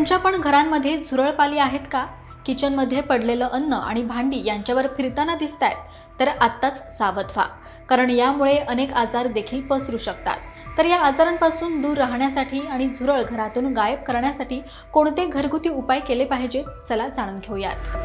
तुमच्या पण घरांमध्ये झुरळपाली आहेत का? किचनमध्ये पडलेलं अन्न आणि भांडी यांच्यावर फिरताना दिसतायत तर आत्ताच सावध व्हा, कारण यामुळे अनेक आजार देखील पसरू शकतात। तर या आजारांपासून दूर राहण्यासाठी आणि झुरळ घरातून गायब करण्यासाठी कोणते घरगुती उपाय केले पाहिजेत, चला जाणून घेऊयात।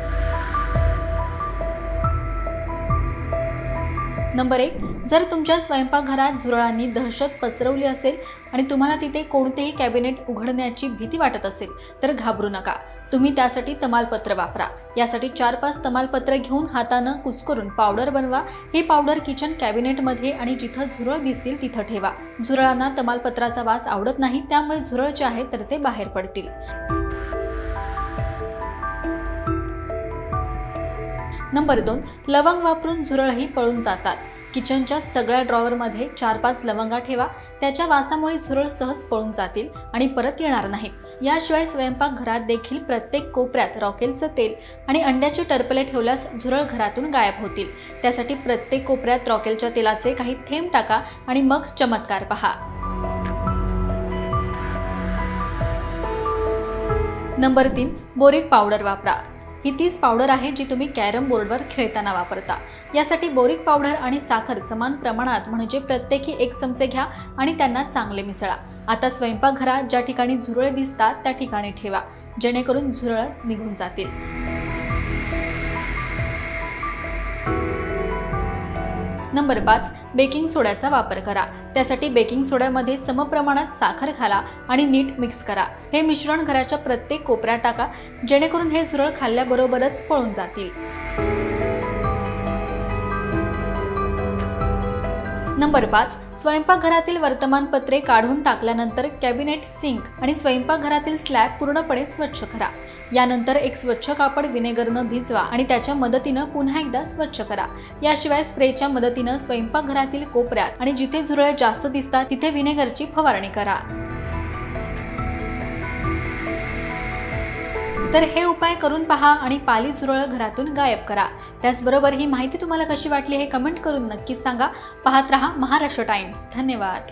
नंबर 1, जर तुमच्या स्वयंपाकघरात झुरळांनी दहशत पसरवली असेल आणि तुम्हाला तिथे कोणतेही कॅबिनेट उघडण्याची भीती वाटत असेल तर घाबरू नका। तुम्ही त्यासाठी तमालपत्र वापरा। यासाठी 4-5 तमालपत्र घेऊन हाताने कुस्करून पावडर बनवा। ही पावडर किचन कॅबिनेटमध्ये आणि जिथे झुरळ दिसतील तिथे ठेवा। झुरळांना तमालपत्राचा वास आवडत नाही, त्यामुळे झुरळ जे आहे तर ते बाहेर पडतील। नंबर 2, लवंग वापरून झुरळही पळून जातात। किचनच्या सगळ्या ड्रॉवरमध्ये 4-5 लवंगा ठेवा। त्याच्या वासामुळे झुरळ सहज पळून जातील आणि परत येणार नाहीत। याशिवाय स्वयंपाकघरात देखील प्रत्येक कोपऱ्यात रॉकेलचं तेल आणि अंड्याची टरफले ठेवल्यास झुरळ घरातून गायब होतील। त्यासाठी प्रत्येक कोपऱ्यात रॉकेलच्या तेलाचे काही थेंब टाका आणि मग चमत्कार पहा। नंबर 3, बोरिक पावडर वापरा। ही तीच पावडर आहे जी तुम्ही कॅरम बोर्डवर खेळताना वापरता। यासाठी बोरिक पावडर आणि साखर समान प्रमाणात म्हणजे प्रत्येकी 1 चमचे घ्या आणि त्यांना चांगले मिसळा। आता स्वयंपाकघरात ज्या ठिकाणी झुरळ दिसतात त्या ठिकाणी ठेवा, जेणेकरून झुरळ निघून जातील। नंबर 5, बेकिंग सोड्याचा वापर करा। त्यासाठी बेकिंग सोड्यामध्ये समप्रमाणात साखर घाला आणि नीट मिक्स करा। हे मिश्रण घराच्या प्रत्येक कोपऱ्यात टाका, जेणेकरून हे झुरळ खाल्ल्याबरोबरच पळून जातील। नंबर 5, स्वयंपाकघरातील वर्तमानपत्रे काढून टाकल्यानंतर कॅबिनेट, सिंक आणि स्वयंपाकघरातील स्लॅब पूर्णपणे स्वच्छ करा। यानंतर एक स्वच्छ कापड विनेगरने भिजवा आणि त्याच्या मदतीने पुन्हा एकदा स्वच्छ करा। याशिवाय स्प्रेच्या मदतीने स्वयंपाकघरातील कोपऱ्यात आणि जिथे झुरळ जास्त दिसतात तिथे विनेगरची फवारणी करा। तर हे उपाय करून पहा आणि पाली झुरळ घरातून गायब करा। त्याचबरोबर ही माहिती तुम्हाला कशी वाटली हे कमेंट करून नक्कीच सांगा। पाहत रहा महाराष्ट्र टाइम्स। धन्यवाद।